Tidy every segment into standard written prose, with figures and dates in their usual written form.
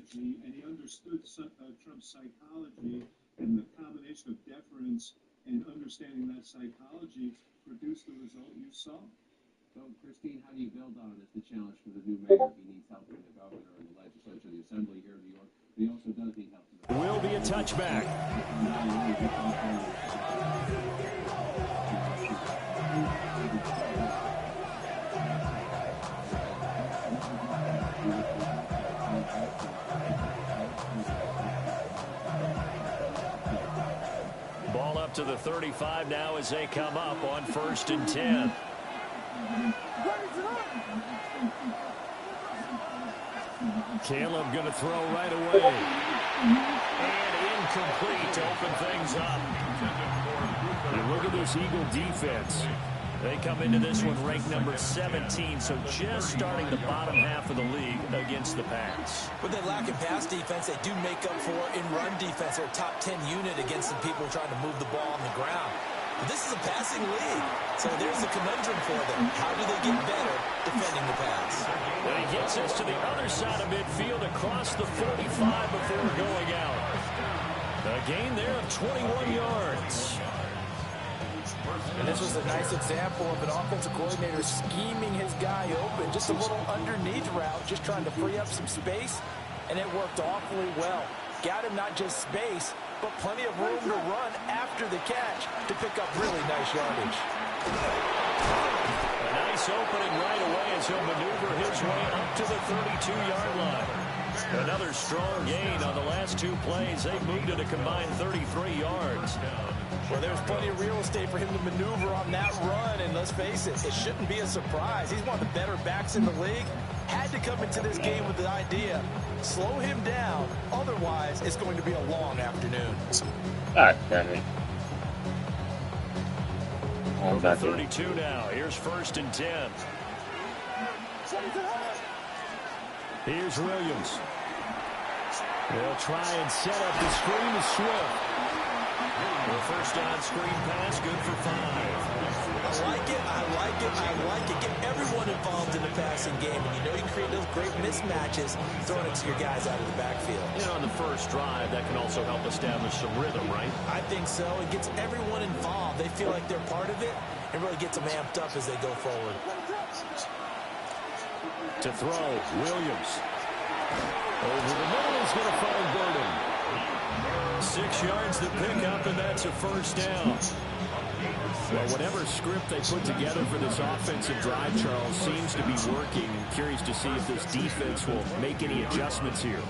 strategy, and he understood Trump's psychology, and the combination of deference and understanding that psychology produced the result you saw. So, Christine, how do you build on it as the challenge for the new mayor? He needs help from the governor and the legislature, the assembly here in New York. But he also does need help from the will be a touchback. Ball up to the 35 now as they come up on 1st and 10. Caleb going to throw right away. And incomplete to open things up. And look at this Eagle defense. They come into this one ranked number 17, so just starting the bottom half of the league against the pass. When they lack in pass defense, they do make up for in run defense. They're a top 10 unit against some people trying to move the ball on the ground. But this is a passing league, so there's a conundrum for them. How do they get better defending the pass? And he gets us to the other side of midfield across the 45 before going out. A gain there of 21 yards. And this was a nice example of an offensive coordinator scheming his guy open. Just a little underneath route, just trying to free up some space, and it worked awfully well. Got him not just space, but plenty of room to run after the catch to pick up really nice yardage. A nice opening right away as he'll maneuver his way up to the 32-yard line. Another strong gain on the last two plays. They moved it a combined 33 yards. Well, there's plenty of real estate for him to maneuver on that run, and let's face it, it shouldn't be a surprise. He's one of the better backs in the league. Had to come into this game with the idea, slow him down, otherwise it's going to be a long afternoon. God damn it. Over 32 now. Here's 1st and 10. Here's Williams. They'll try and set up the screen to Swift. The first down screen pass, good for 5. I like it, I like it, I like it. Get everyone involved in the passing game, and you know you create those great mismatches throwing it to your guys out of the backfield. And on the first drive, that can also help establish some rhythm, right? I think so. It gets everyone involved. They feel like they're part of it, and really gets them amped up as they go forward. To throw, Williams. Over the middle, he's going to find Burden. 6 yards to pick up, and that's a first down. Well, whatever script they put together for this offensive drive, Charles, seems to be working. Curious to see if this defense will make any adjustments here.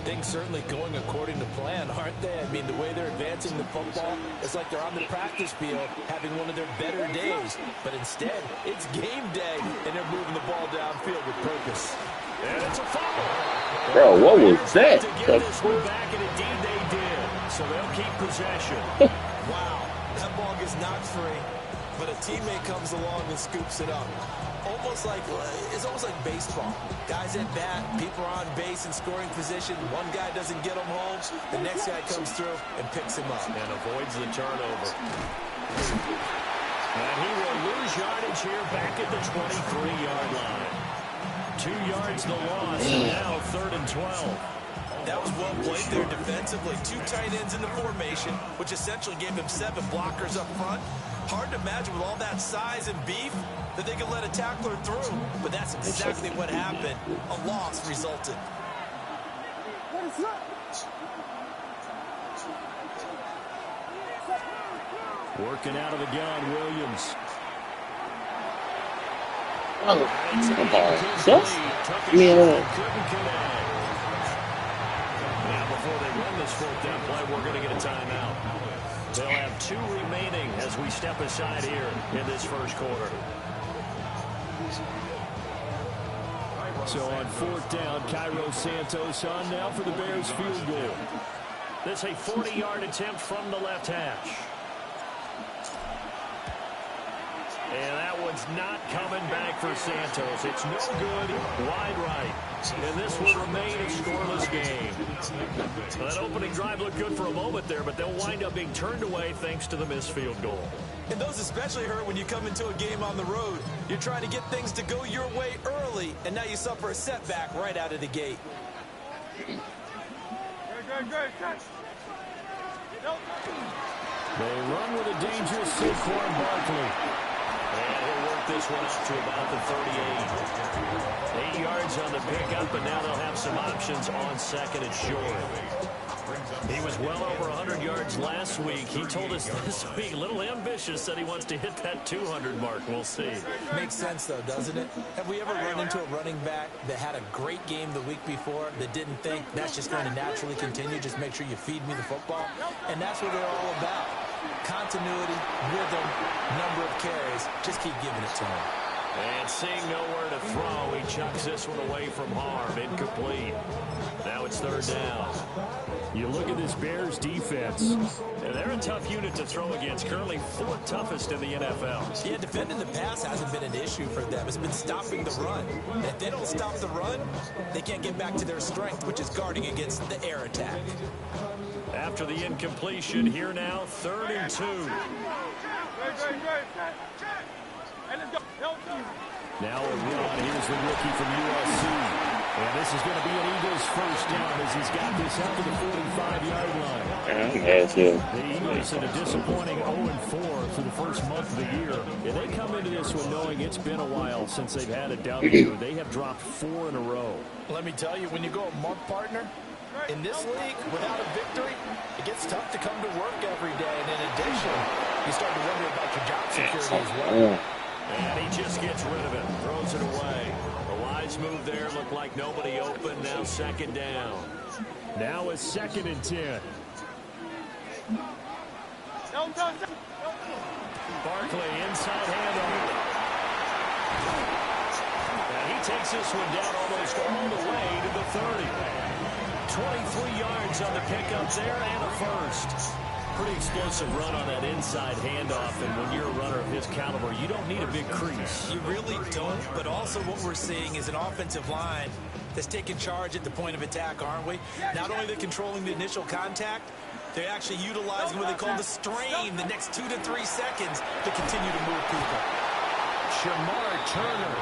Things certainly going according to plan, aren't they? I mean, the way they're advancing the football, it's like they're on the practice field having one of their better days. But instead, it's game day, and they're moving the ball downfield with purpose. And it's a fumble. Bro, what was that? To get this one back, and indeed they did. So they'll keep possession. Wow, that ball gets knocked free, but a teammate comes along and scoops it up. It's almost like baseball. Guys at bat, people are on base in scoring position. One guy doesn't get him home. The next guy comes through and picks him up. And avoids the turnover. And he will lose yardage here back at the 23-yard line. 2 yards the loss, and now 3rd and 12. That was well played there defensively. 2 tight ends in the formation, which essentially gave him 7 blockers up front. Hard to imagine with all that size and beef that they could let a tackler through, but that's exactly what happened. A loss resulted. Working out of the gun, Williams. Oh, come on. Yes? Now, before they run this 4th down play, we're going to get a timeout. They'll have 2 remaining as we step aside here in this first quarter. So on 4th down, Cairo Santos on now for the Bears field goal. This a 40-yard attempt from the left hash. And that one's not coming back for Santos. It's no good, wide right. And this will remain a scoreless game. Well, that opening drive looked good for a moment there, but they'll wind up being turned away thanks to the missed field goal. And those especially hurt when you come into a game on the road. You're trying to get things to go your way early, and now you suffer a setback right out of the gate. They run with a dangerous Saquon Barkley. And he'll work this one up to about the 38. 8 yards on the pickup, and now they'll have some options on second and short. He was well over 100 yards last week. He told us this week, a little ambitious, that he wants to hit that 200 mark. We'll see. Makes sense, though, doesn't it? Have we ever run into a running back that had a great game the week before that didn't think that's just going to naturally continue? Just make sure you feed me the football. And that's what they're all about. Continuity, rhythm, number of carries. Just keep giving it to him. And seeing nowhere to throw, he chucks this one away from harm. Incomplete. Now it's third down. You look at this Bears defense, and they're a tough unit to throw against. Currently fourth toughest in the NFL. Yeah, defending the pass hasn't been an issue for them. It's been stopping the run. And if they don't stop the run, they can't get back to their strength, which is guarding against the air attack. After the incompletion, here now, 3rd and 2. Now a run. Here's the rookie from USC. And this is going to be an Eagles first down as he's got this up to the 45-yard line. The Eagles had a disappointing 0-4 through the first month of the year. And they come into this one knowing it's been a while since they've had a W. They have dropped 4 in a row. Let me tell you, when you go a month partner, in this league, without a victory, it gets tough to come to work every day. And in addition, you start to wonder about your job security as well. And he just gets rid of it, throws it away. A wise move there, looked like nobody open. Now second down. Now it's 2nd and 10. Barkley inside handoff. And he takes this one down almost all the way to the 30. 23 yards on the pickup there and a first. Pretty explosive run on that inside handoff, and when you're a runner of his caliber, you don't need a big crease. You really don't, but also what we're seeing is an offensive line that's taking charge at the point of attack, aren't we? Not only they're controlling the initial contact, they're actually utilizing what they call the strain the next 2 to 3 seconds to continue to move people. Shamar Turner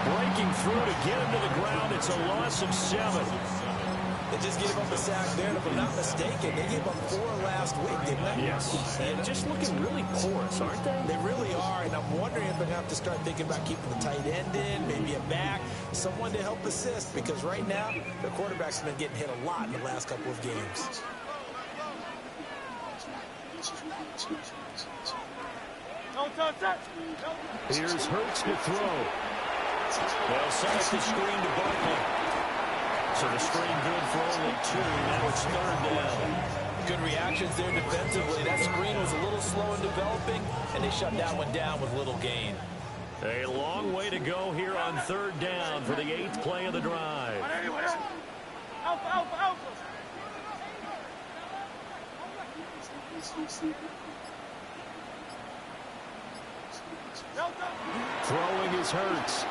breaking through to get him to the ground. It's a loss of 7. They just gave up a sack there, and if I'm not mistaken, they gave up 4 last week, didn't they? Yes. And just looking really porous, aren't they? They really are, and I'm wondering if they're going to have to start thinking about keeping the tight end in, maybe a back, someone to help assist, because right now, their quarterback's been getting hit a lot in the last couple of games. Here's Hurts to throw. They'll set the screen to Barkley. So the screen good for only 2. Now it's 3rd down. Good reactions there defensively. That screen was a little slow in developing, and they shut that one down with little gain. A long way to go here on 3rd down for the 8th play of the drive. Throwing is Hurts.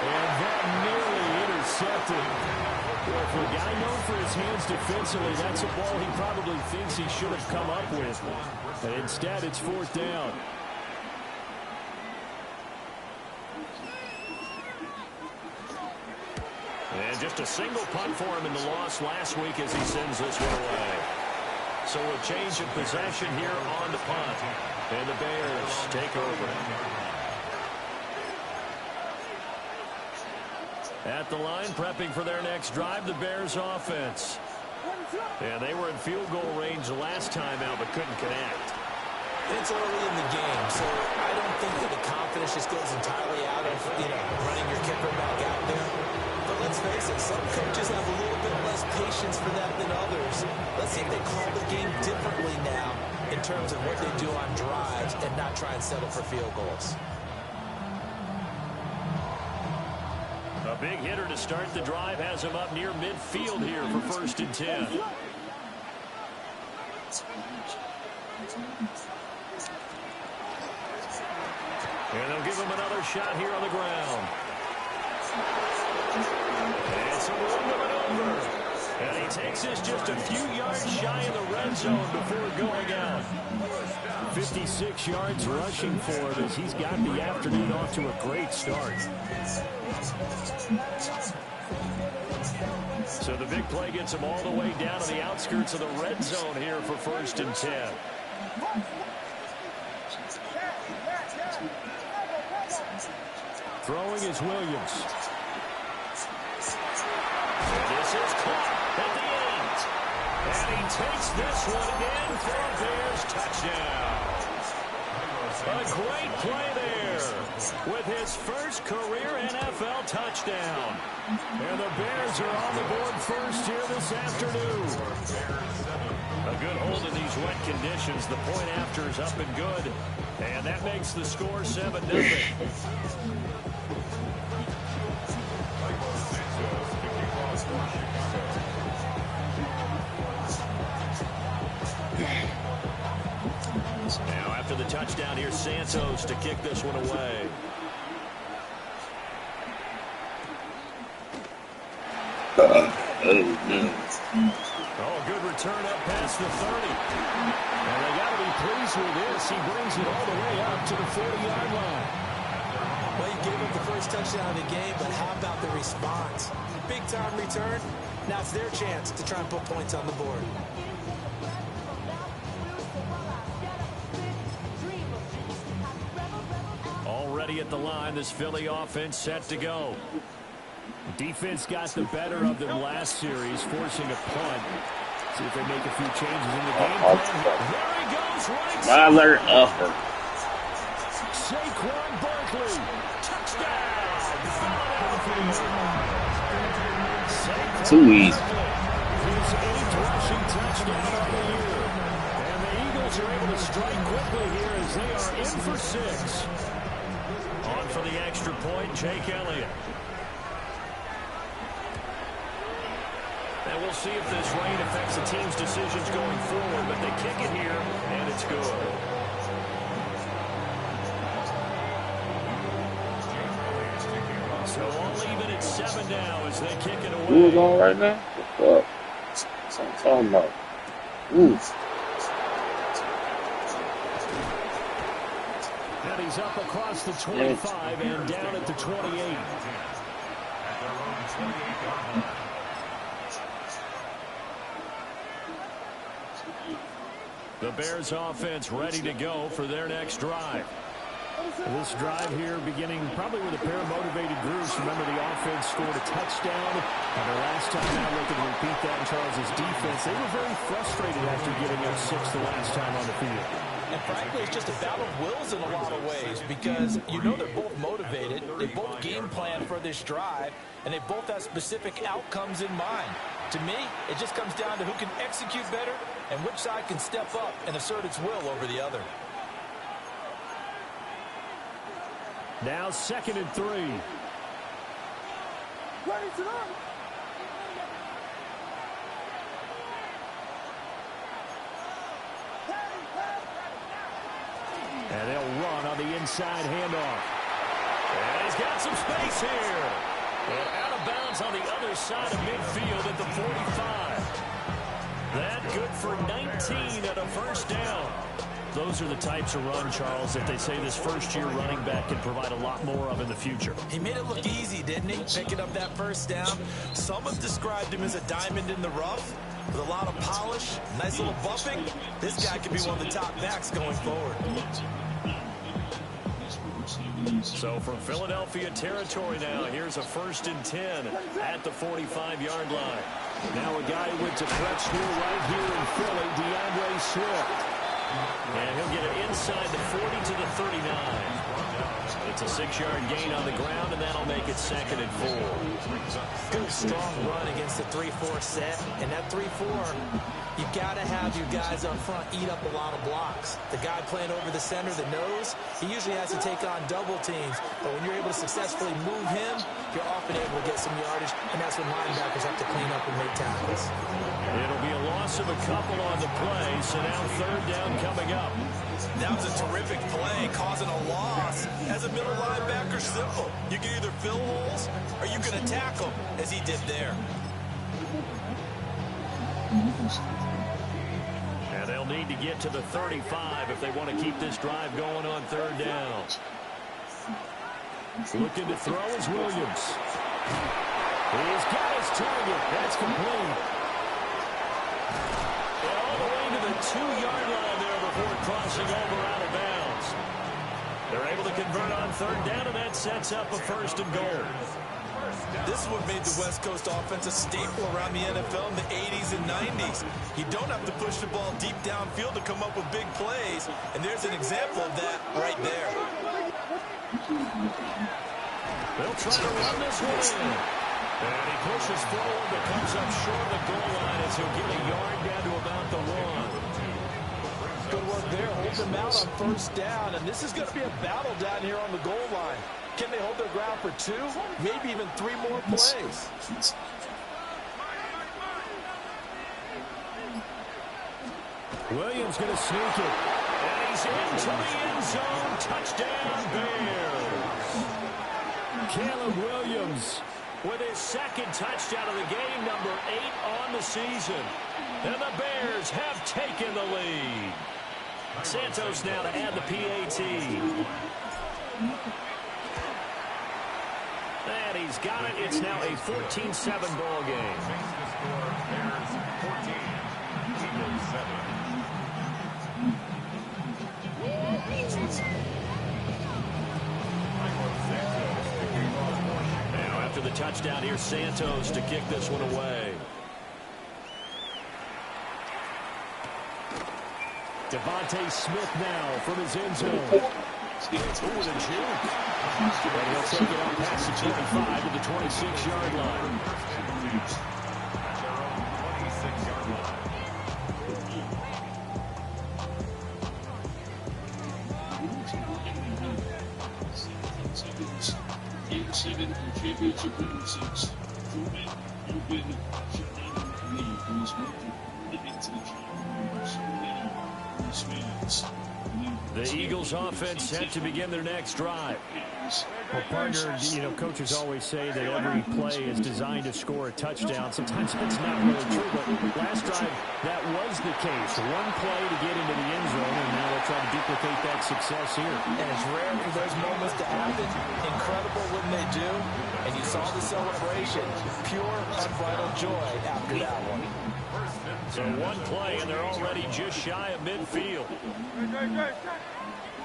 And that nearly intercepted. Well, for a guy known for his hands defensively, that's a ball he probably thinks he should have come up with. And instead, it's 4th down. And just a single punt for him in the loss last week as he sends this one away. So a change of possession here on the punt. And the Bears take over. At the line, prepping for their next drive, the Bears offense. And they were in field goal range the last time out, but couldn't connect. It's early in the game, so I don't think that the confidence just goes entirely out of, running your kicker back out there. But let's face it, some coaches have a little bit less patience for that than others. Let's see if they call the game differently now in terms of what they do on drives and not try and settle for field goals. A big hitter to start the drive has him up near midfield here for 1st and 10. And they'll give him another shot here on the ground. And some room to maneuver. And he takes this just a few yards shy of the red zone before going out. 56 yards rushing for him as he's got the afternoon off to a great start. So the big play gets him all the way down to the outskirts of the red zone here for 1st and 10. Throwing is Williams. And this is caught at the end. And he takes this one in for a Bears touchdown. A great play there with his first career NFL touchdown. And the Bears are on the board first here this afternoon. A good hold in these wet conditions. The point after is up and good. And that makes the score 7-0. Now after the touchdown, here's Santos to kick this one away. Oh, good return up past the 30. And they got to be pleased with this. He brings it all the way up to the 40-yard line. Well, you gave up the first touchdown of the game, but how about the response? Big-time return. Now it's their chance to try and put points on the board. Already at the line, this Philly offense set to go. Defense got the better of them last series, forcing a punt. See if they make a few changes in the game plan. There he goes, right Mother upper. Saquon Barkley, touchdown! Too easy. His 8th rushing touchdown of the year. And the Eagles are able to strike quickly here as they are in for 6. On for the extra point, Jake Elliott. And we'll see if this rain affects the team's decisions going forward, but they kick it here, and it's good. So all even at 7 now as they kick it away. Who is on right now? What the fuck? I'm talking about. Ooh. And he's up across the 25 and down at the 28. The Bears offense ready to go for their next drive. This drive here beginning probably with a pair of motivated groups. Remember, the offense scored a touchdown. And the last time out, they can repeat that in Charles' defense. They were very frustrated after giving up 6 the last time on the field. And frankly, it's just a battle of wills in a lot of ways because you know they're both motivated. They both game plan for this drive, and they both have specific outcomes in mind. To me, it just comes down to who can execute better and which side can step up and assert its will over the other. Now 2nd and 3. And they'll run on the inside handoff. And he's got some space here. And out of bounds on the other side of midfield at the 45. That good for 19 at a first down. Those are the types of run, Charles, that they say this first-year running back can provide a lot more of in the future. He made it look easy, didn't he? Picking up that first down. Some have described him as a diamond in the rough with a lot of polish, nice little buffing. This guy could be one of the top backs going forward. So from Philadelphia territory now, here's a 1st and 10 at the 45-yard line. Now a guy who went to prep school right here in Philly, DeAndre Swift. And he'll get it inside the 40 to the 39. It's a 6-yard gain on the ground, and that'll make it 2nd and 4. Good, strong run against the 3-4 set. And that 3-4, you've got to have your guys up front eat up a lot of blocks. The guy playing over the center, the nose, he usually has to take on double teams. But when you're able to successfully move him, you're often able to get some yardage, and that's when linebackers have to clean up and make tackles. It'll be a loss of a couple on the play, so now 3rd down coming up. That was a terrific play, causing a loss. As a middle linebacker, simple. You can either fill holes or you can attack them, as he did there. And they'll need to get to the 35 if they want to keep this drive going on 3rd down. Looking to throw is Williams. He's got his target. That's complete. All the way to the 2-yard line there before crossing over out of bounds. They're able to convert on third down, and that sets up a 1st and goal. This is what made the West Coast offense a staple around the NFL in the 80s and 90s. You don't have to push the ball deep downfield to come up with big plays, and there's an example of that right there. They'll try to run this one in. And he pushes forward, but comes up short of the goal line as he'll get a yard down to about the 1. Good work there. Hold them out on 1st down, and this is going to be a battle down here on the goal line. Can they hold their ground for 2, maybe even 3 more plays? Williams going to sneak it. And he's into the end zone. Touchdown, Bears. Caleb Williams with his 2nd touchdown of the game, number 8 on the season. And the Bears have taken the lead. Santos now to add the PAT. And he's got it. It's now a 14-7 ball game. Now after the touchdown, here's Santos to kick this one away. Devontae Smith now from his end zone. Ooh, with a juke. And he'll take it on past the 25 to the 26-yard line. Game 7 of championship winning 6. Truman, you've been lead for this country. Living to the Chargers. Now, Bruce Williams. The Eagles offense set to begin their next drive. Well, partner, coaches always say that every play is designed to score a touchdown. Sometimes that's not really true, but last drive, that was the case. One play to get into the end zone, and now they'll try to duplicate that success here. And it's rare for those moments to happen. Incredible when they do. And you saw the celebration. Pure, unbridled joy after that one. So one play, and they're already just shy of midfield.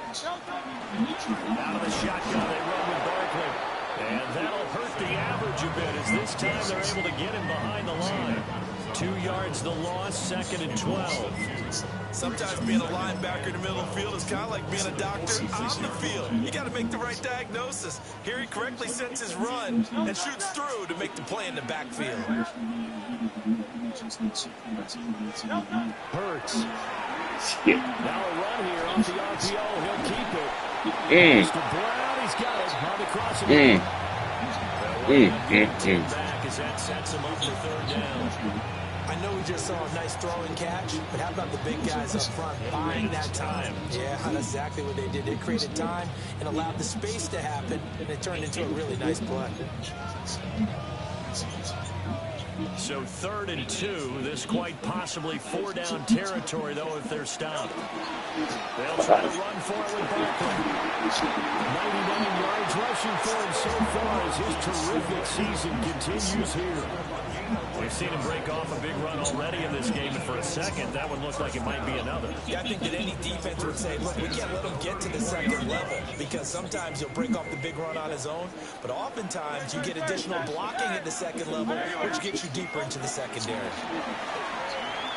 Out of the shotgun, they run with Barkley. And that'll hurt the average a bit, as this time they're able to get him behind the line. 2 yards the loss, 2nd and 12. Sometimes being a linebacker in the middle of the field is kind of like being a doctor on the field. You got to make the right diagnosis. Here he correctly sets his run and shoots through to make the play in the backfield. Hurts. Now a run here off the RPO. He'll keep it. Mr. Brown, he's got it. On the crossing. Back as that sets him up for 3rd down. I know we just saw a nice throwing catch, but how about the big guys up front buying that time? Yeah, that's exactly what they did. They created time and allowed the space to happen, and it turned into a really nice play. So 3rd and 2. This quite possibly 4-down territory, though, if they're stopped. They'll try to run for it with Barkley. 99 yards rushing for him so far as his terrific season continues here. We've seen him break off a big run already in this game, and for a second, that would look like it might be another. Yeah, I think that any defense would say, look, we can't let him get to the 2nd level, because sometimes he'll break off the big run on his own, but oftentimes you get additional blocking at the 2nd level, which gets you deeper into the secondary.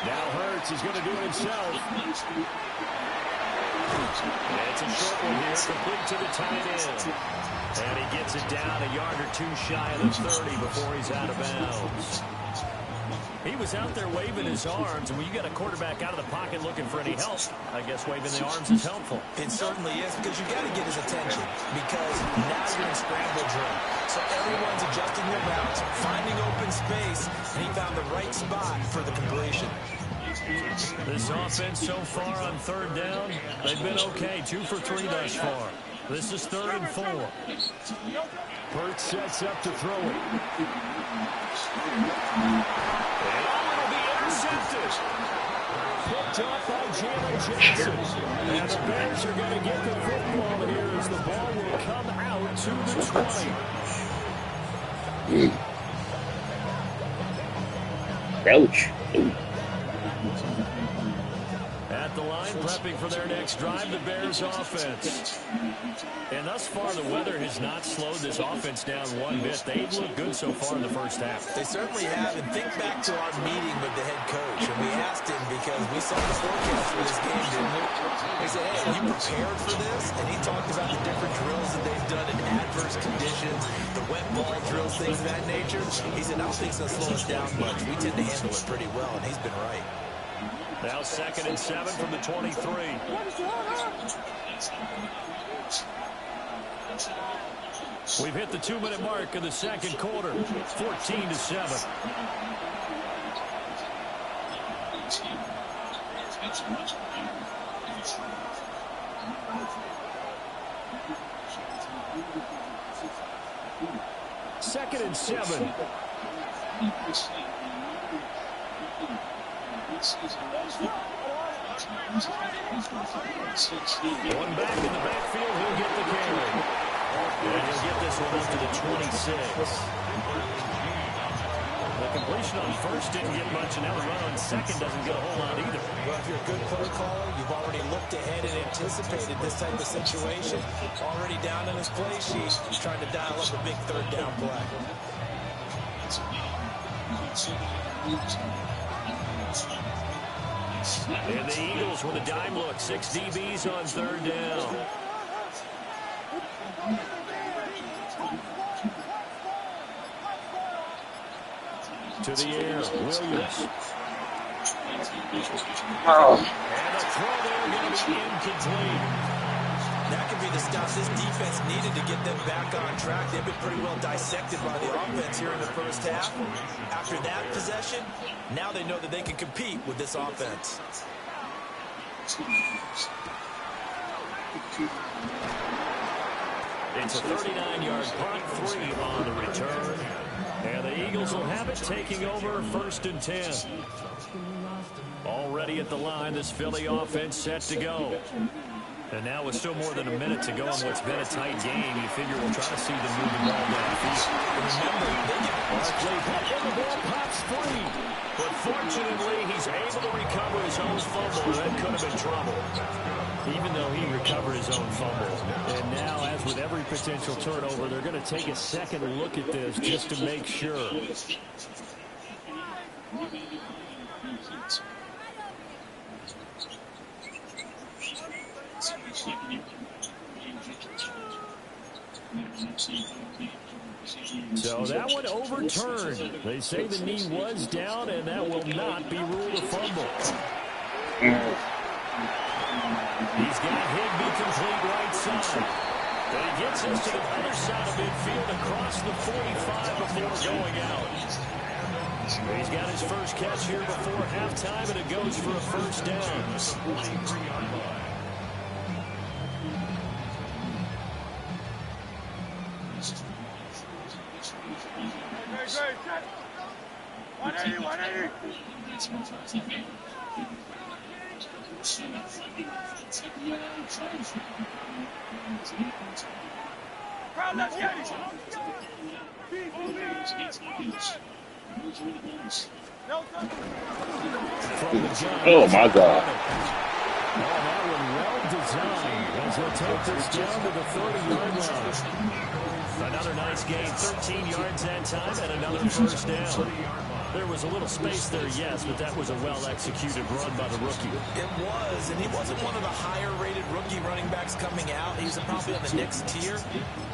Now Hurts is going to do it himself. It's a short one here, complete to the tight end. And he gets it down a yard or 2 shy of the 30 before he's out of bounds. He was out there waving his arms, and when you got a quarterback out of the pocket looking for any help, I guess waving the arms is helpful. It certainly is, because you got to get his attention, because now you're in scramble drill. So everyone's adjusting their routes, finding open space, and he found the right spot for the completion. This offense so far on 3rd down, they've been okay. 2 for 3 thus far. This is 3rd and 4. Hurts sets up to throw it. And it'll be intercepted. Picked up by Jalen Jackson. And the Bears are going to get the football here as the ball will come out to the 20. Ouch. Ooh. At the line, prepping for their next drive, the Bears offense. And thus far, the weather has not slowed this offense down one bit. They've looked good so far in the first half. They certainly have. And think back to our meeting with the head coach. And we asked him because we saw the forecast for this game, didn't we? We said, hey, are you prepared for this? And he talked about the different drills that they've done in adverse conditions, the wet ball drills, things of that nature. He said, I don't think it's going to slow us down much. We tend to handle it pretty well, and he's been right. Now 2nd and 7 from the 23. We've hit the 2-minute mark of the second quarter. 14-7. Second and 7. One back in the backfield, he'll get the carry. And he'll get this one up to the 26. The completion on first didn't get much, and now the run on second doesn't get a whole lot either. Well, if you're a good play caller, you've already looked ahead and anticipated this type of situation. Already down in his play sheet, he's trying to dial up a big third down play. And the Eagles with a dime look. 6 DBs on third down. To the air, Williams. Oh. And a throw there going to be incomplete. That could be the stop this defense needed to get them back on track. They've been pretty well dissected by the offense here in the first half. After that possession, now they know that they can compete with this offense. It's a 39-yard punt, 3 on the return. And the Eagles will have it, taking over 1st and 10. Already at the line, this Philly offense set to go. And now with still more than a minute to go in what's been a tight game, you figure we'll try to see them move the ball downfield. Remember, they get Barkley, and the ball pops free. But fortunately, he's able to recover his own fumble. That could have been trouble, even though he recovered his own fumble. And now, as with every potential turnover, they're going to take a second look at this just to make sure. So that one overturned. They say the knee was down, and that will not be ruled a fumble. He's got Higbee complete right side. But he gets us to the other side of midfield across the 45 before going out. He's got his first catch here before halftime, and it goes for a first down. Oh, my God. That one well designed as they take this down to the 30-yard line. Another nice gain, 13 yards that time, and another first down. There was a little space there, yes, but that was a well-executed run by the rookie. It was, and he wasn't one of the higher-rated rookie running backs coming out. He's probably on the next tier.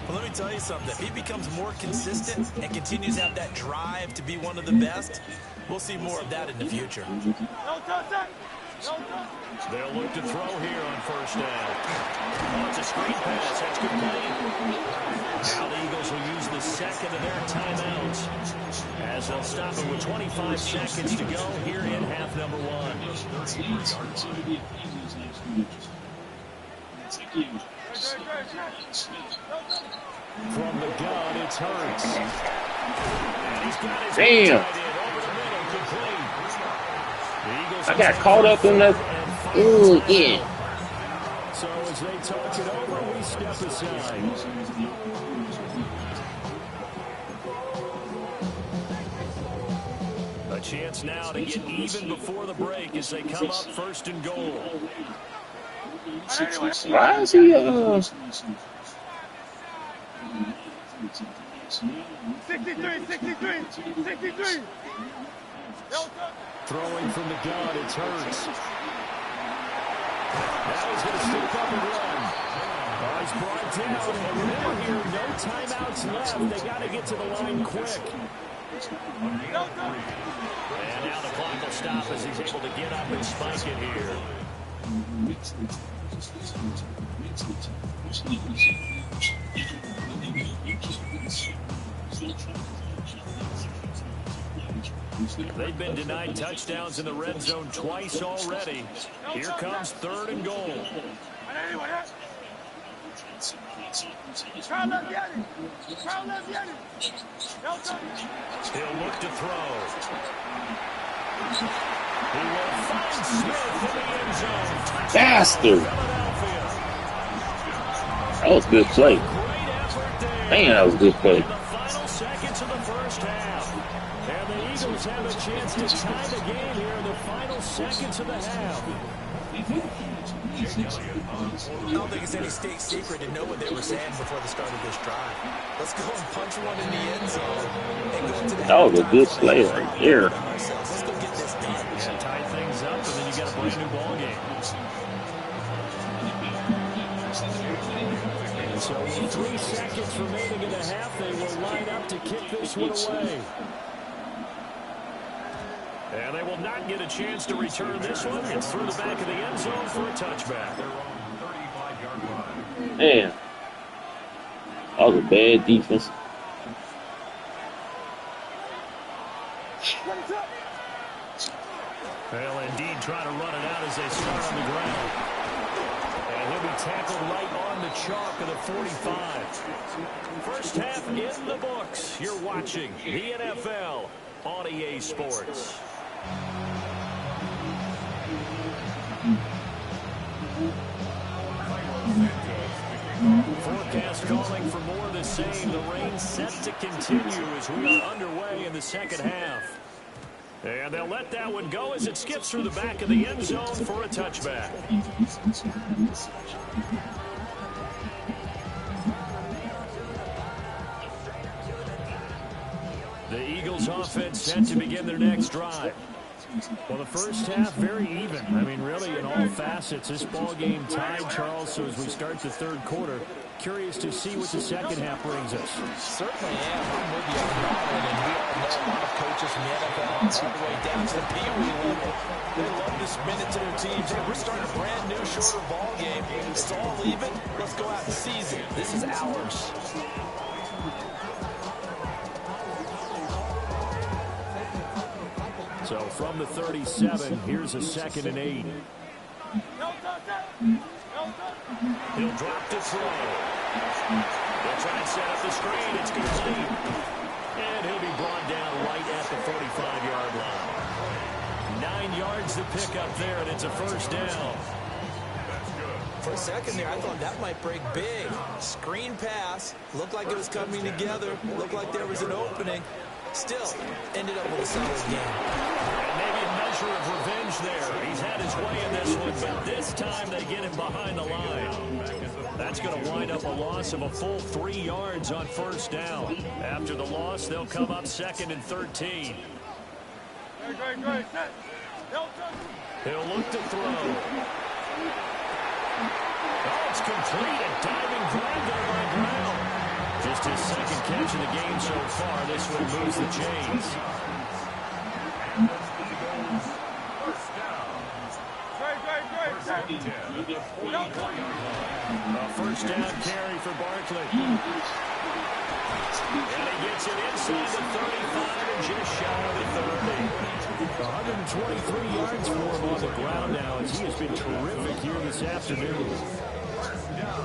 But let me tell you something. If he becomes more consistent and continues to have that drive to be one of the best, we'll see more of that in the future. They'll look to throw here on first down. Oh, it's a screen pass. That's complete. Now the Eagles will use the second of their timeouts as they'll stop it with 25 seconds to go here in half number 1. From the gun, it's Hurts. And he's got his Damn. tight end over the middle, complete. The Eagles I got caught up in the... Ooh, yeah. So as they talk it over, we step aside. chance now to get even before the break as they come up first and goal. Why is he, 63. Throwing from the gun, it's Hurts. Now he's going to step up and run. He's brought down. And remember here, no timeouts left. They got to get to the line quick. And now the clock will stop as he's able to get up and spike it here. They've been denied touchdowns in the red zone twice already. Here comes third and goal. He'll look to throw. He will find Smith in the end zone. bastard? That was a good play. Man, that was a good play. The final seconds of the first half. And the Eagles have a chance to tie the game here in the final seconds of the half. I don't think it's any state secret to know what they were saying before the start of this drive. Let's go and punch one in the end zone and go into the That was a good play right there. Let's go get this done. Yeah, tie things up, and then you got a brand new ball game. And so with 3 seconds remaining in the half, they will line up to kick this one away. And they will not get a chance to return this one. It's through the back of the end zone for a touchback. Man, that was a bad defense. They'll indeed try to run it out as they start on the ground. And he'll be tackled right on the chalk of the 45. First half in the books. You're watching the NFL on EA Sports. Forecast calling for more of the same. The rain set to continue as we are underway in the second half. And they'll let that one go as it skips through the back of the end zone for a touchback. The Eagles offense set to begin their next drive. Well, the first half, very even. I mean, really, in all facets, this ball game tied, Charles. So as we start the third quarter, curious to see what the second half brings us. Certainly am. I'm with you on that one. And we all know a lot of coaches from the NFL all the way down to the Pee Wee level. They love to spin it to their teams. Hey, we're starting a brand new, shorter ball game. It's all even. Let's go out and seize it. This is ours. So from the 37, here's a 2nd and 8. He'll drop to throw. They'll try and set up the screen. It's complete. And he'll be brought down right at the 45-yard line. 9 yards to pick up there, and it's a first down. For a second there, I thought that might break big. Screen pass. Looked like it was coming together. Looked like there was an opening. Still, ended up with a solid game. And maybe a measure of revenge there. He's had his way in this one, but this time they get him behind the line. That's going to wind up a loss of a full 3 yards on first down. After the loss, they'll come up 2nd and 13. He'll look to throw. Oh, it's complete. A diving grab there by Brown. Just his second catch of the game so far. This one moves the chains. A first down carry for Barkley. And he gets it inside the 35 and just shy of the 30. 123 yards for him on the ground now as he has been terrific here this afternoon.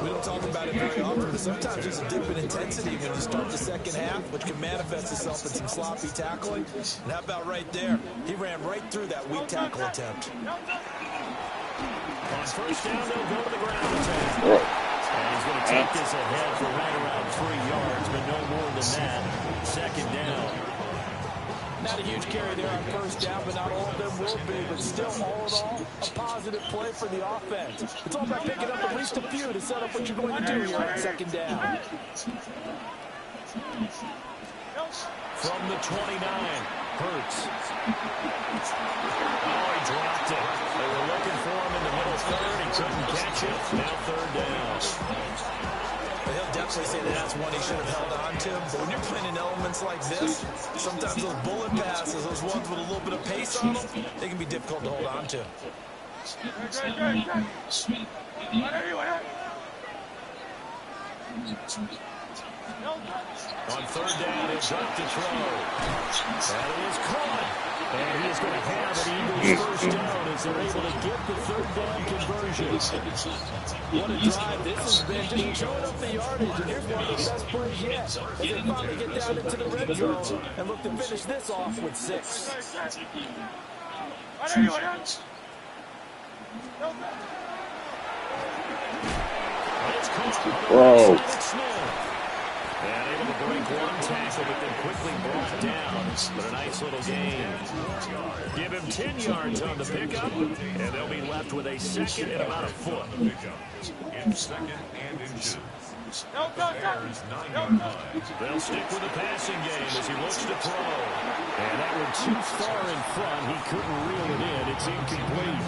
We don't talk about it very often, but sometimes there's a dip in intensity when you start the second half, which can manifest itself in some sloppy tackling. And how about right there? He ran right through that weak tackle attempt. On first down, they'll go to the ground attack. And he's going to take this ahead for right around 3 yards, but no more than that. Second down. Not a huge carry there on first down, but not all of them will be. But still, all in all, a positive play for the offense. It's all about picking up at least a few to set up what you're going to do here on second down. From the 29, Hurts. Oh, he dropped it. They were looking for him in the middle third. He couldn't catch it. Now third down. But he'll definitely say that that's one he should have held on to. But when you're playing in elements like this, sometimes those bullet passes, those ones with a little bit of pace on them, they can be difficult to hold on to. On third down, he'll drop to throw. That is caught. And he is going to have an Eagles first down as they're able to get the third down conversion. What a drive this has been, just chewing up the yardage. And here's one of the best plays yet, as they finally get down into the red zone and look to finish this off with 6. Bro. And able to break one tackle, but then quickly brought down. But a nice little gain. Give him 10 yards on the pickup, and they'll be left with a second and about a foot. In second and in 2. They'll stick with the passing game as he looks to throw. And that one too far in front. He couldn't reel it in. It's incomplete.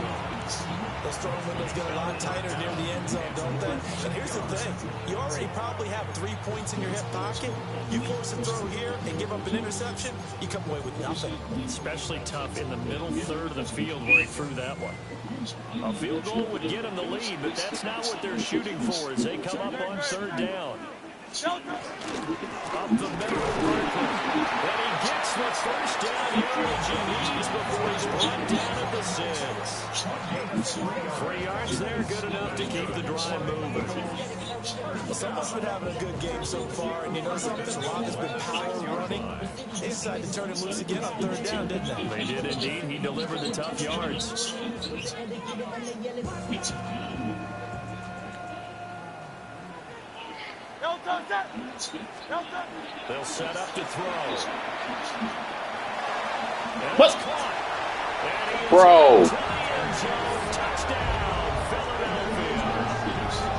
Those throwing windows get a lot tighter near the end zone, don't they? And here's the thing. You already probably have 3 points in your hip pocket. You force a throw here and give up an interception, you come away with nothing. Especially tough in the middle third of the field where he threw that one. A field goal would get him the lead, but that's not what they're shooting for as they come up on third down. Up the middle of Berkeley. And he gets the first down yardage he needs before he's brought down at the 6. 3 yards there, good enough to keep the drive moving. Well, someone's been having a good game so far, and you know something? A lot has been power running. They decided to turn him loose again on third down, didn't they? They did indeed. He delivered the tough yards. They'll set up to throw. What? Bro.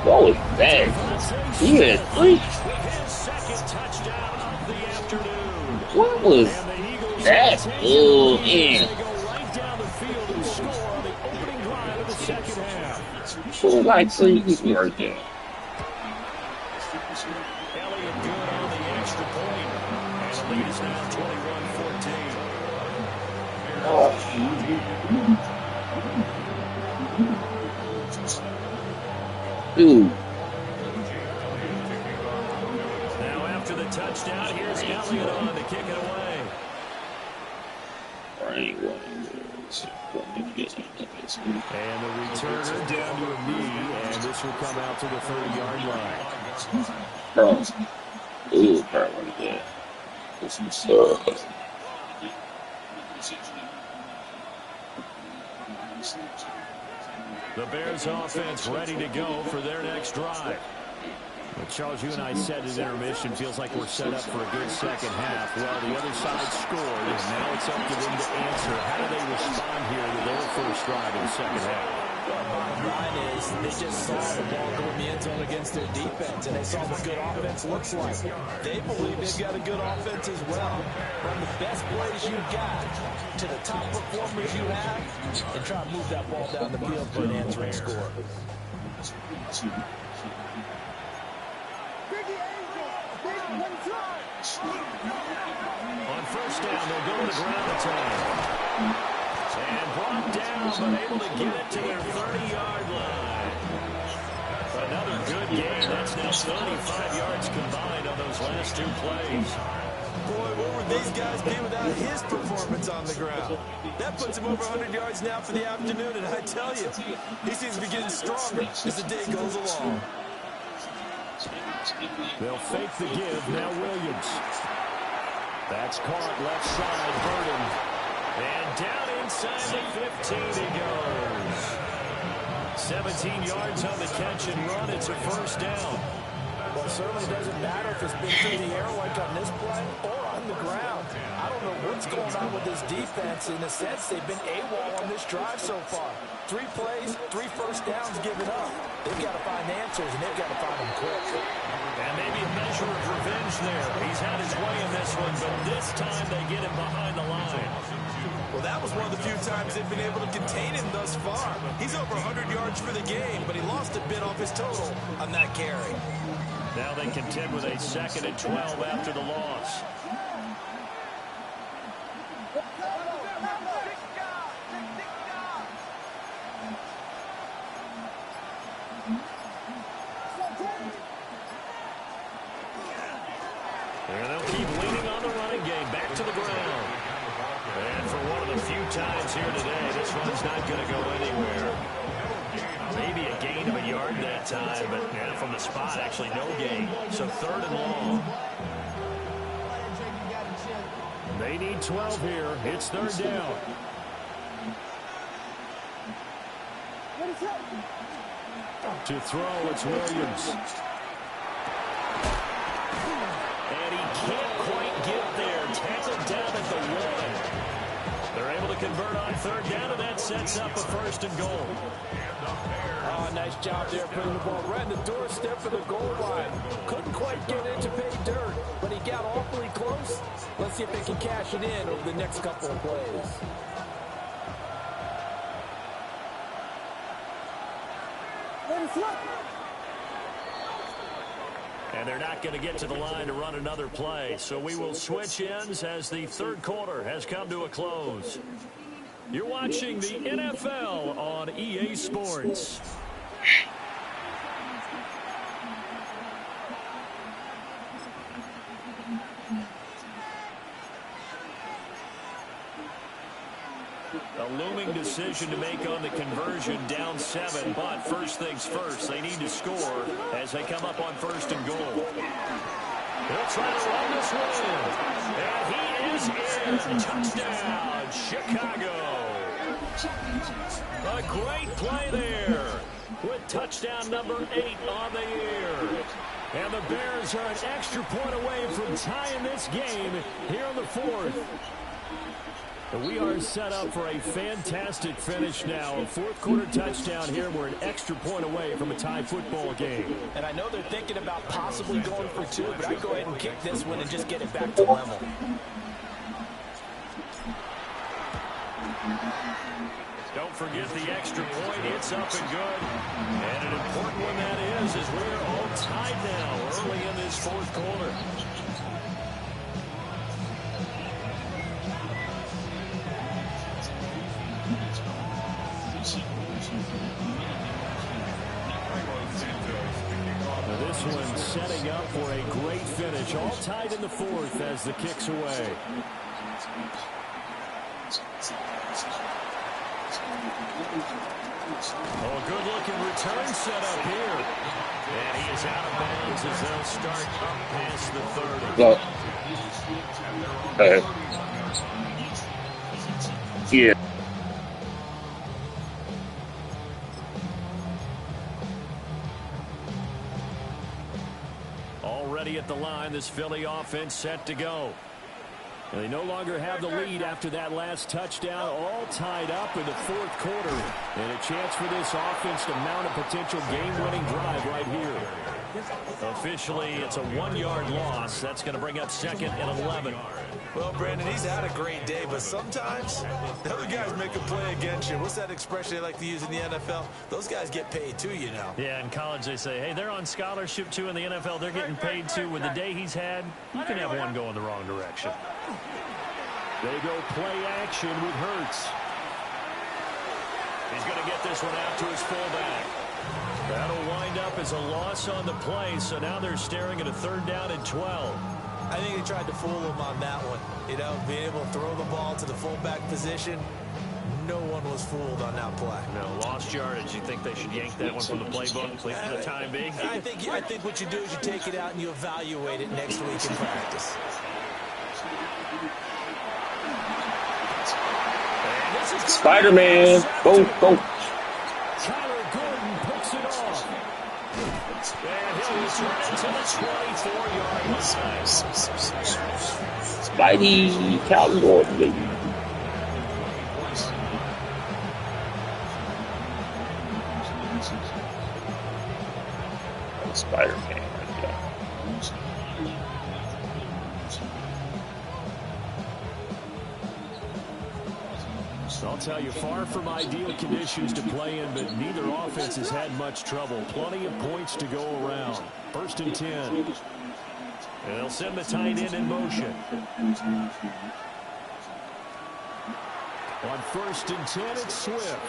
What was that? He had 3. What was that? Oh, man. So like, so you can right there. Elliott good on the extra point. And the lead is now 21-14. Dude. Now after the touchdown, here's Elliott on to kick it away. And the returner down to a knee, and this will come out to the 30-yard line. Bro. Ooh, bro, right there. The Bears offense ready to go for their next drive. Well, Charles, you and I said at intermission, feels like we're set up for a good second half. Well, the other side scored, and now it's up to them to answer. How do they respond here to their first drive in the second half? Bottom line is they just saw the ball go in the end zone against their defense, and they saw what good offense looks like. They believe they've got a good offense as well. Run the best plays you've got to the top performers you have, and try to move that ball down the field for an answering score. On first down, they'll go to the ground attack. And brought down, but able to get it to their 30-yard line. Another good game. That's now 35 yards combined on those last 2 plays. Boy, what would these guys be without his performance on the ground? That puts him over 100 yards now for the afternoon, and I tell you, he seems to be getting stronger as the day goes along. They'll fake the give. Now Williams. That's caught left side. Burden. And down inside the 15 he goes. 17 yards on the catch and run. It's a first down. Well, it certainly doesn't matter if it's been through the air like on this play or on the ground. I don't know what what's going on with this defense. In a sense, they've been AWOL on this drive so far. 3 plays, 3 first downs given up. They've got to find answers, and they've got to find them quick. And maybe a measure of revenge there. He's had his way in this one, but this time they get him behind the line. Well, that was one of the few times they've been able to contain him thus far. He's over 100 yards for the game, but he lost a bit off his total on that carry. Now they contend with a 2nd and 12 after the loss. And they'll keep leaning on the running game. Back to the ground. And for one of the few times here today, this run's not going to go anywhere. Maybe a gain of a yard that time, but from the spot, actually no gain. So 3rd and long. They need 12 here. It's 3rd down. To throw, it's Williams. And he can't quite get there. Tackled down at the 1. They're able to convert on 3rd down, and that sets up a 1st and goal. Oh, nice job there putting the ball right in the doorstep of the goal line. Couldn't quite get it to pay dirt, but he got awfully close. Let's see if they can cash it in over the next couple of plays. And they're not going to get to the line to run another play. So we will switch ends as the 3rd quarter has come to a close. You're watching the NFL on EA Sports. A looming decision to make on the conversion, down 7, but first things first, they need to score as they come up on 1st and goal. He'll try to run this one, and he is in. Touchdown, Chicago. A great play there with touchdown number 8 on the year. And the Bears are an extra point away from tying this game here in the 4th. We are set up for a fantastic finish now. A 4th quarter touchdown here. We're an extra point away from a tie football game. And I know they're thinking about possibly going for 2, but I'd go ahead and kick this one and just get it back to level. Don't forget the extra point. It's up and good. And an important one that is we're all tied now early in this 4th quarter. This one setting up for a great finish. All tied in the 4th as the kick's away. Oh, good-looking return set up here. And he is out of bounds as they'll start up past the 30. Yeah. Already at the line, this Philly offense set to go. And they no longer have the lead after that last touchdown, all tied up in the 4th quarter. And a chance for this offense to mount a potential game-winning drive right here. Officially, it's a 1-yard loss. That's going to bring up 2nd and 11. Well, Brandon, he's had a great day, but sometimes the other guys make a play against you. What's that expression they like to use in the NFL? Those guys get paid too, you know. Yeah, in college they say, hey, they're on scholarship too. In the NFL, they're getting paid too. With the day he's had, you can have one go in the wrong direction. They go play action with Hurts. He's going to get this one out to his fullback. That'll wind up as a loss on the play, so now they're staring at a 3rd down and 12. I think they tried to fool him on that one. You know, being able to throw the ball to the fullback position. No one was fooled on that play. No, lost yardage. You think they should yank that one from the playbook, at least for the time being? I think what you do is you take it out and you evaluate it next week in practice. Spider-Man. Go, go. Tyler Gordon picks it off. And he'll return it to the 24-yard line. Spidey, Calvin Gordon, baby. Spider-Man. I'll tell you, far from ideal conditions to play in, but neither offense has had much trouble. Plenty of points to go around. 1st and 10. And they'll send the tight end in motion. On 1st and 10, it's Swift.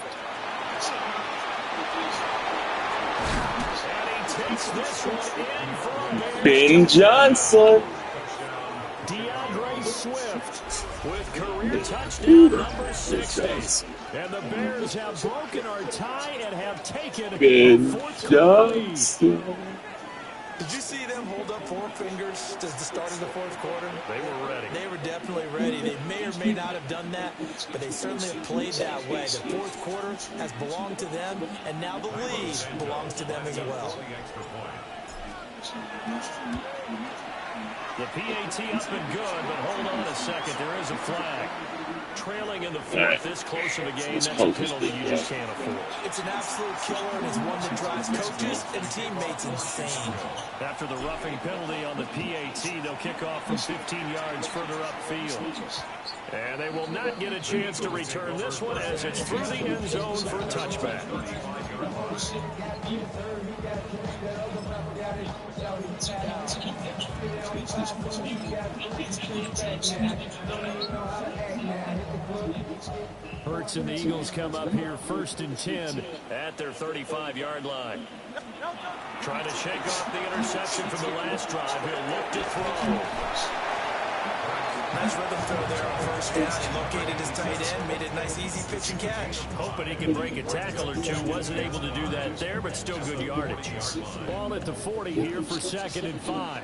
And he takes this one in for a Ben Johnson. DeAndre Swift with career touchdown number 60. And the Bears have broken our tie and have taken Ben a 4th lead. Johnson. Did you see them hold up 4 fingers to the start of the 4th quarter? They were ready. They were definitely ready. They may or may not have done that, but they certainly have played that way. The 4th quarter has belonged to them, and now the lead belongs to them as well. The PAT up and good, but hold on a second. There is a flag. Trailing in the 4th, this close of a game, that's a penalty you just can't afford. It's an absolute killer, and it's one that drives coaches and teammates insane. After the roughing penalty on the PAT, they'll kick off from 15 yards further upfield. And they will not get a chance to return this one as it's through the end zone for a touchback. Hurts and the Eagles come up here 1st and 10 at their 35-yard line. Trying to shake off the interception from the last drive. He'll look to throw. Nice rhythm throw there on 1st down. He located his tight end, made it a nice easy pitch and catch. Hoping he can break a tackle or two. Wasn't able to do that there, but still good yardage. Ball at the 40 here for 2nd and 5.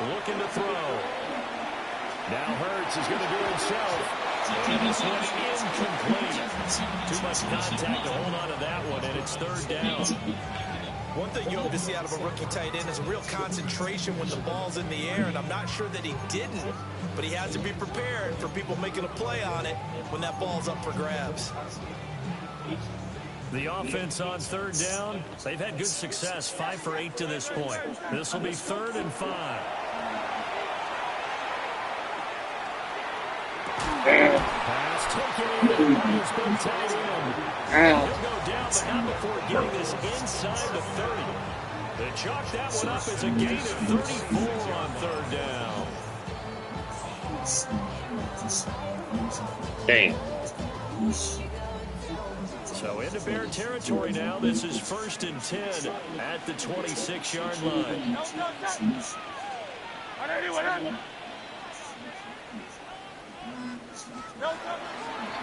Looking to throw. Now Hurts is going to do it himself. And this one incomplete. Too much contact to hold on to that one, and it's 3rd down. One thing you hope to see out of a rookie tight end is a real concentration when the ball's in the air, and I'm not sure that he didn't, but he has to be prepared for people making a play on it when that ball's up for grabs. The offense on 3rd down, they've had good success, 5 for 8 to this point. This will be 3rd and 5. Pass taken in. He's been tied in. He'll go down, but not before getting this inside the 30. They chalk that one up as a gain of 34 on 3rd down. Dang. So into Bear territory now. This is 1st and 10 at the 26-yard line.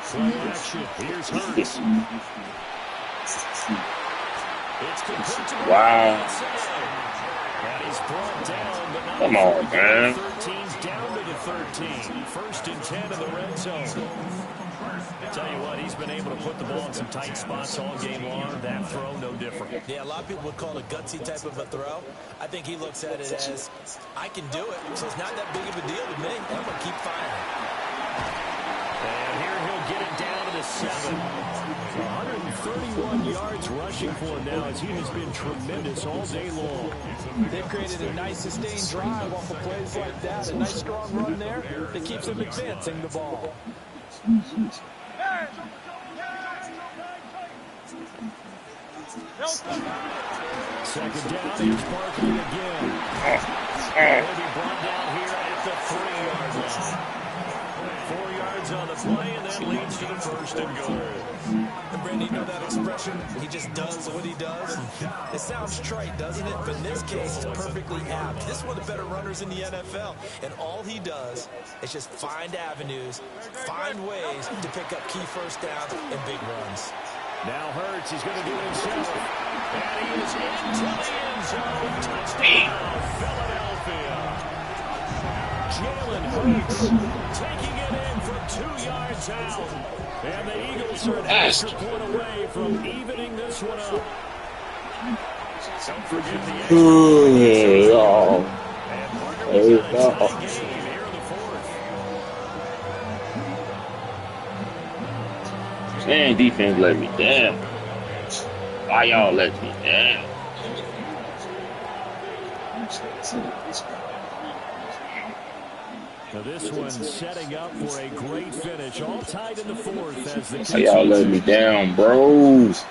Play action. Here's Hurts. It's complete to Wow. and he's brought down, but not Come on, man. 13's down to the 13. 1st and 10 in the red zone. Tell you what, he's been able to put the ball in some tight spots all game long. That throw, no different. Yeah, a lot of people would call it a gutsy type of a throw. I think he looks at it as, I can do it, so it's not that big of a deal to me. I'm going to keep firing. And here he'll get it down to the 7. 131 yards rushing for him now as he has been tremendous all day long. They've created a nice sustained drive off of plays like that. A nice strong run there that keeps them advancing the ball. Second down, here's Barkley again. He'll be brought down here at the 3-yard line. 4 yards on the play, and that leads to the 1st and goal. And Brandon, you know that expression? He just does what he does. It sounds trite, doesn't it? But in this case, it's perfectly apt. This is one of the better runners in the NFL, and all he does is just find avenues, find ways to pick up key 1st downs and big runs. Now Hurts is going to do it himself. And he is into the end zone. Touchdown, Philadelphia. Jalen Hurts taking it in for 2 yards out. And the Eagles are an extra point away from evening this one up. Don't forget the extra point. And Parker's got a tie game here in the fourth. Man, defense let me down. Why y'all let me down? Now this one's setting up for a great finish. All tied in the fourth as the Why y'all let me down, bros?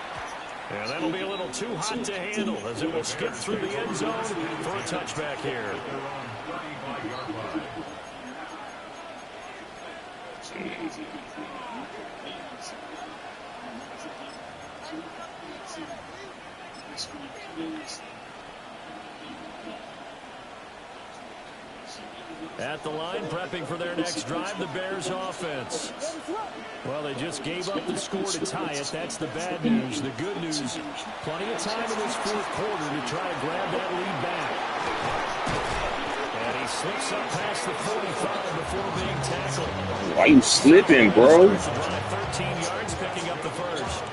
And that'll be a little too hot to handle as it will skip through the end zone for a touchback here. At the line, prepping for their next drive, the Bears offense. Well, they just gave up the score to tie it. That's the bad news. The good news, plenty of time in this fourth quarter to try to grab that lead back. And he slips up past the 45 before being tackled. Why you slipping, bro? 13 yards, picking up the first.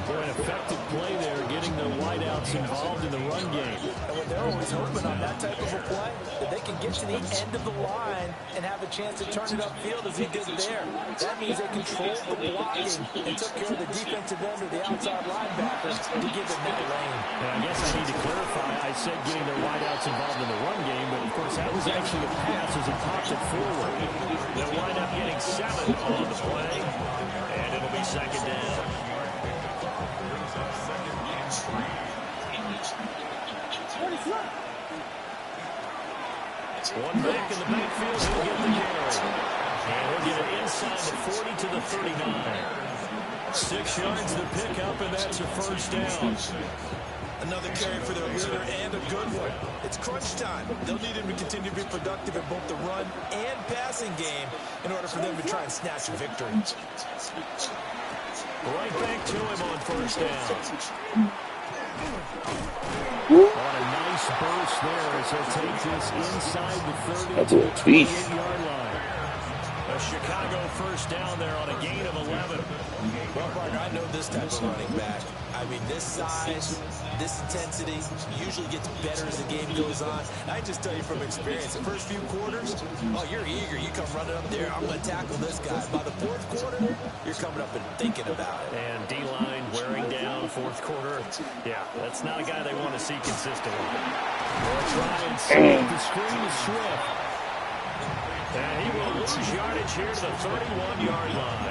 For an effective play there, getting the wideouts involved in the run game. And what they're always hoping on that type of a play, that they can get to the end of the line and have a chance to turn it upfield as he did there. That means they controlled the blocking and took care of the defensive end or the outside linebackers to give it that lane. And I guess I need to clarify, I said getting their wideouts involved in the run game, but of course that was actually a pass as he popped it forward. They'll wind up getting 7 on the play, and it'll be second down. One back in the backfield, he'll get the carry. And he'll get it inside the 40 to the 39. 6 yards to pick up, and that's a first down. Another carry for their leader and a good one. It's crunch time. They'll need him to continue to be productive in both the run and passing game in order for them to try and snatch a victory. Right back to him on first down. What a nice burst there as he'll take this inside the 30 to the 28-yard line. A Chicago first down there on a gain of 11. Well, partner, I know this type of running back. I mean, this size, this intensity usually gets better as the game goes on. I just tell you from experience, the first few quarters, oh, you're eager. You come running up there, I'm going to tackle this guy. By the fourth quarter, you're coming up and thinking about it. And D-line wearing down fourth quarter. Yeah, that's not a guy they want to see consistently. They'll try and save the screen to Swift. And he will lose yardage here to the 31-yard line.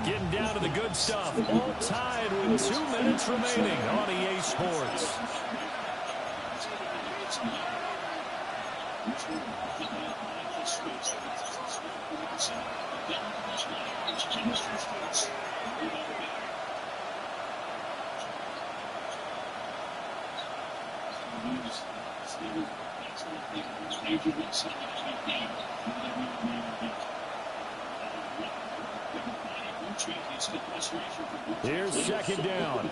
Getting down to the good stuff. All tied with 2 minutes remaining on EA Sports. Here's second down.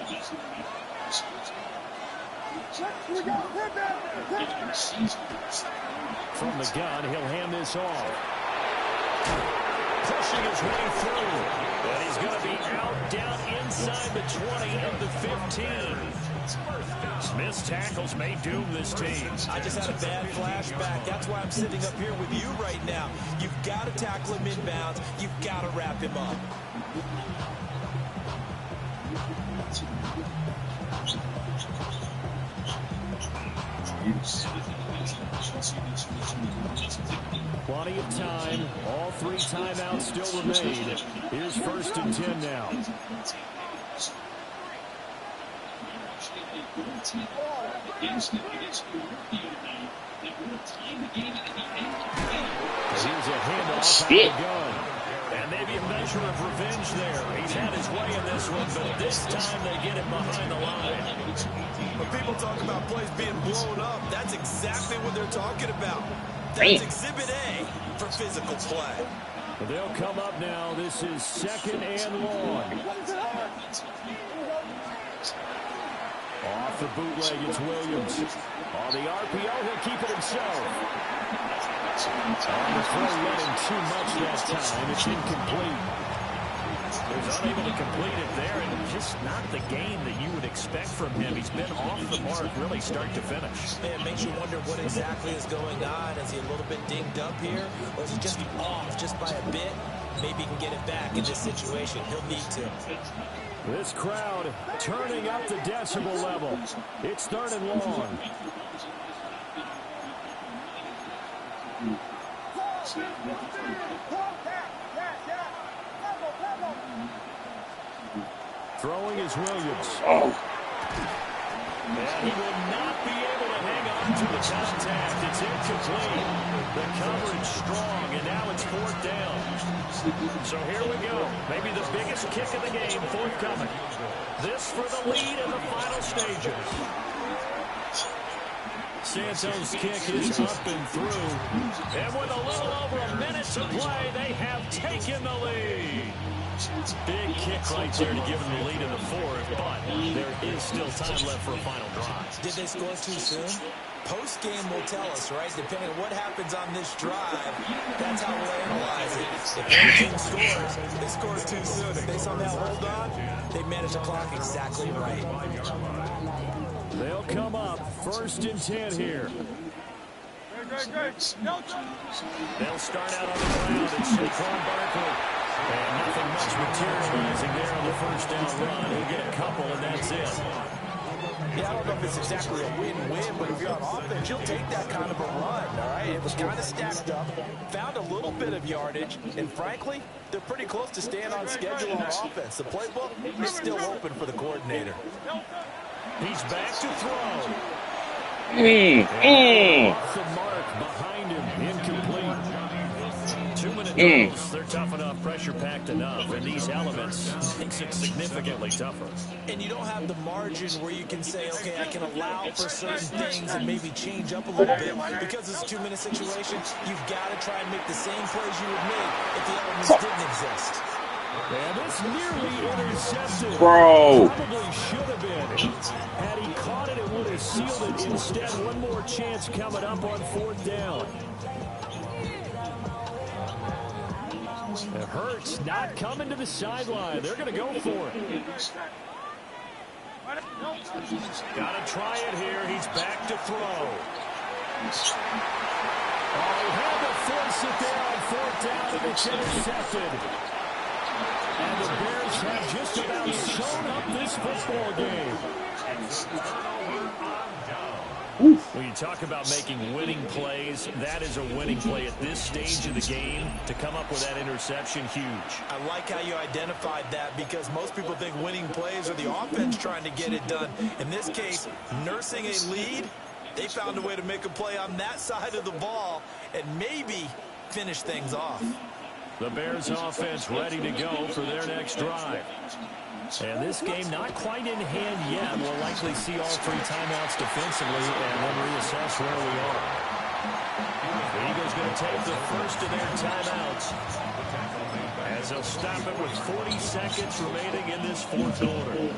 From the gun, he'll hand this off. Pushing his way through. And he's going to be out down inside the 20 of the 15. Missed tackles may doom this team. I just had a bad flashback. That's why I'm sitting up here with you right now. You've got to tackle him inbounds. You've got to wrap him up. Plenty of time. All 3 timeouts still remain. Here's first and 10 now. Here's a handoff out of the gun. And maybe a measure of revenge there. He's had his way in this one, but this time they get him behind the line. When people talk about plays being blown up, that's exactly what they're talking about. That's Exhibit A for physical play. But they'll come up now. This is second and long. Off the bootleg, it's Williams. On the RPO, he'll keep it himself. The throw running too much that time. It's incomplete. He was unable to complete it there, and just not the game that you would expect from him. He's been off the mark really start to finish. It makes you wonder what exactly is going on. Is he a little bit dinged up here, or is he just off just by a bit? Maybe he can get it back in this situation. He'll need to. This crowd turning up the decibel level. It's 3rd and long. Throwing is Williams. Oh. And he will not be able to hang on to the contact. It's incomplete. The coverage strong, and now it's 4th down. So here we go. Maybe the biggest kick of the game forthcoming. This for the lead in the final stages. Santos' kick is up and through. And with a little over a minute to play, they have taken the lead. Big kick right there to give them the lead in the 4th, but there is still time left for a final drive. Did they score too soon? Post-game will tell us, right? Depending on what happens on this drive, that's how we'll analyze it. If their team scores, they score too soon. If they somehow hold on, they manage the clock exactly right. They'll come up 1st and 10 here. They'll start out on the ground. It's Saquon Barkley. And nothing much materializing there on the 1st down run. He'll get a couple, and that's it. Yeah, I don't know if it's exactly a win-win, but if you're on offense, you'll take that kind of a run, all right? It was kind of stacked up, found a little bit of yardage, and frankly, they're pretty close to staying on schedule on offense. The playbook is still open for the coordinator. He's back to throw. Mm. Off the mark behind him, incomplete. 2-minute drills, they're tough enough, pressure-packed enough, and these elements makes it significantly tougher. And you don't have the margin where you can say, okay, I can allow for certain things and maybe change up a little bit. Because it's a 2-minute situation, you've got to try and make the same plays you would make if the elements didn't exist. And this nearly intercepted. Bro. Probably should have been. Had he caught it, it would have sealed it. Instead, one more chance coming up on 4th down. It hurts not coming to the sideline. They're going to go for it. Got to try it here. He's back to throw. Oh, he had to force it there on 4th down, and it's intercepted. And the Bears have just about shown up this football game. When you talk about making winning plays, that is a winning play at this stage of the game. To come up with that interception, huge. I like how you identified that because most people think winning plays are the offense trying to get it done. In this case, nursing a lead, they found a way to make a play on that side of the ball and maybe finish things off. The Bears offense ready to go for their next drive. And this game not quite in hand yet. We'll likely see all 3 timeouts defensively and then reassess where we are. The Eagles going to take the first of their timeouts as they'll stop it with 40 seconds remaining in this 4th quarter.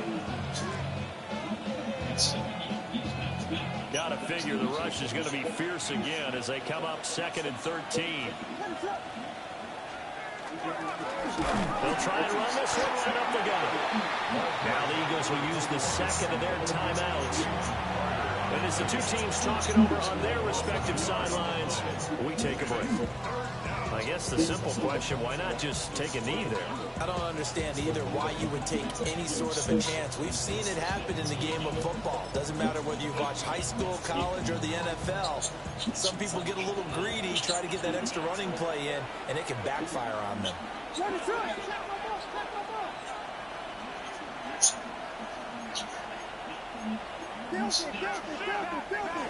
Got to figure the rush is going to be fierce again as they come up 2nd and 13. They'll try and run this one right up the gut. Now the Eagles will use the 2nd of their timeouts. And as the 2 teams talking over on their respective sidelines, we take a break. I guess the simple question, why not just take a knee there? I don't understand either why you would take any sort of a chance. We've seen it happen in the game of football. Doesn't matter whether you watch high school, college, or the NFL. Some people get a little greedy, try to get that extra running play in, and it can backfire on them.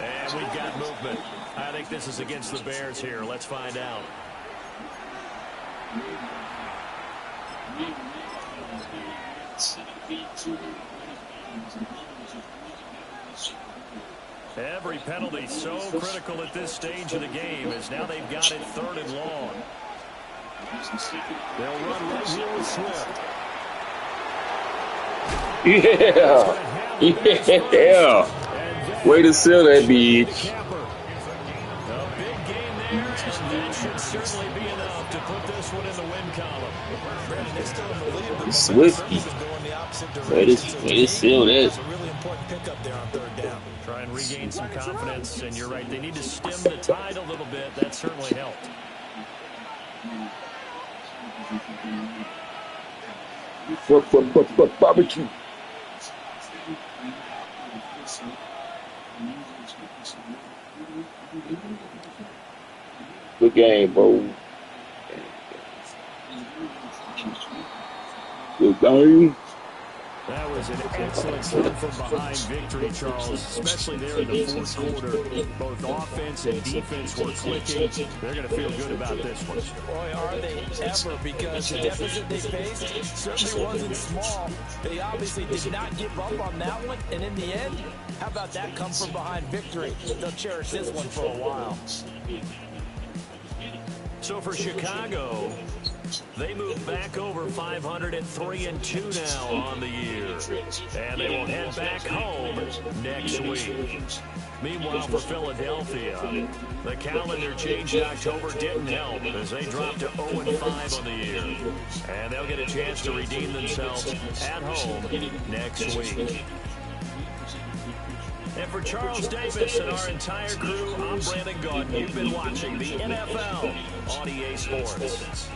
And we've got movement. I think this is against the Bears here. Let's find out. Every penalty so critical at this stage of the game as now they've got it 3rd and long. They'll run right here with Swift. Yeah. Way to seal that beach. A big game there, and should certainly be enough to put this one in the win column. Brandon, they're still in the lead, but It's momentum's Swifty. certainly been going the opposite Way direction. to seal that. It's a really important pickup there on third down. Try and regain some confidence, and you're right, they need to stem the tide a little bit. That certainly helped. Barbecue. Good game, bro. Good game. That was an excellent come from behind victory, Charles, especially there in the fourth quarter. Both offense and defense were clicking. They're going to feel good about this one. Boy, are they ever, because the deficit they faced certainly wasn't small. They obviously did not give up on that one, and in the end, how about that come from behind victory? They'll cherish this one for a while. So for Chicago, they move back over 500 at 3-2 now on the year. And they will head back home next week. Meanwhile, for Philadelphia, the calendar change in October didn't help as they dropped to 0-5 on the year. And they'll get a chance to redeem themselves at home next week. And for Charles Davis and our entire crew, I'm Brandon Gaudin. You've been watching the NFL on EA Sports.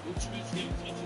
Which